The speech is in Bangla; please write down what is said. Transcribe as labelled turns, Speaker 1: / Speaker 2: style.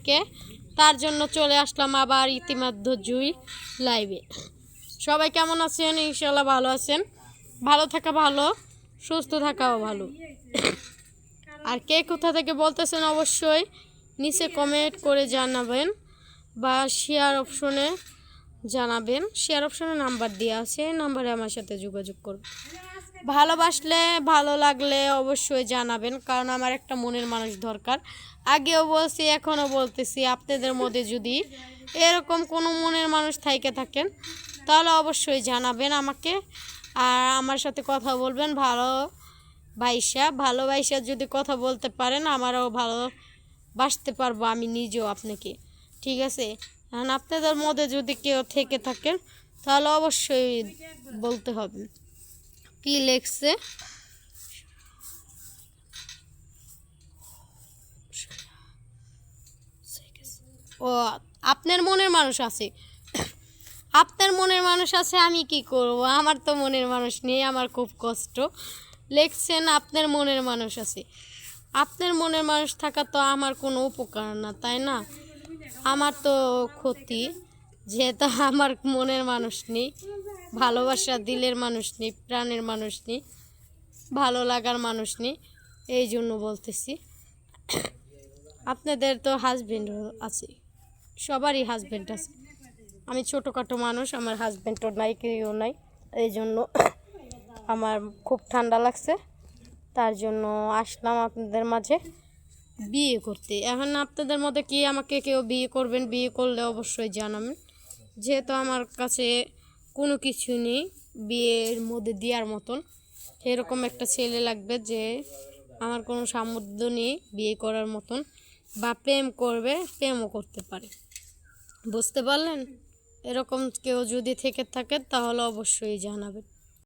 Speaker 1: থেকে, তার জন্য চলে আসলাম আবার ইতিমধ্যে জুই লাইভে। সবাই কেমন আছেন? ইনশাল্লাহ ভালো আছেন। ভালো থাকা ভালো, সুস্থ থাকাও ভালো। আর কে কোথা থেকে বলতেছেন অবশ্যই নিচে কমেন্ট করে জানাবেন বা শেয়ার অপশনে জানাবেন। শেয়ার অপশনে নাম্বার দেওয়া আছে, এই নাম্বারে আমার সাথে যোগাযোগ করবেন। ভালোবাসলে ভালো লাগলে অবশ্যই জানাবেন, কারণ আমার একটা মনের মানুষ দরকার। আগেও বলছি, এখনও বলতেছি, আপনাদের মধ্যে যদি এরকম কোনো মনের মানুষ থাইকে থাকেন তাহলে অবশ্যই জানাবেন আমাকে, আর আমার সাথে কথা বলবেন। ভালোবাসা যদি কথা বলতে পারেন, আমারও ভালোবাসতে পারবো আমি নিজেও আপনাকে, ঠিক আছে? এখন আপনাদের মধ্যে যদি কেউ থেকে থাকেন তাহলে অবশ্যই বলতে হবে। কি লেখছে? ও, আপনার মনের মানুষ আছে। আপনার মনের মানুষ আছে, আমি কি করব? আমার তো মনের মানুষ নেই, আমার খুব কষ্ট। লেখছেন আপনার মনের মানুষ আছে। আপনার মনের মানুষ থাকা তো আমার কোনো উপকার না, তাই না? আমার তো ক্ষতি, যেহেতু আমার মনের মানুষ নেই, ভালোবাসা দিলের মানুষ নেই, প্রাণের মানুষ নেই, ভালো লাগার মানুষ নেই, এই জন্য বলতেছি। আপনাদের তো হাজবেন্ড আছে, সবারই হাজবেন্ড আছে। আমি ছোটোখাটো মানুষ, আমার হাজবেন্ডও নাই, কেউ নাই, এই জন্য আমার খুব ঠান্ডা লাগছে, তার জন্য আসলাম আপনাদের মাঝে বিয়ে করতে। এখন আপনাদের মধ্যে কি আমাকে কেউ বিয়ে করবেন? বিয়ে করলে অবশ্যই জানাবেন, যেহেতু আমার কাছে কোনো কিছু নেই বিয়ের মধ্যে দেওয়ার মতন। এরকম একটা ছেলে লাগবে যে আমার কোনো সামর্থ্য নেই বিয়ে করার মতন, বা প্রেম করবে, প্রেমও করতে পারে। বুঝতে পারলেন? এরকম কেউ যদি থেকে থাকে তাহলে অবশ্যই জানাবেন।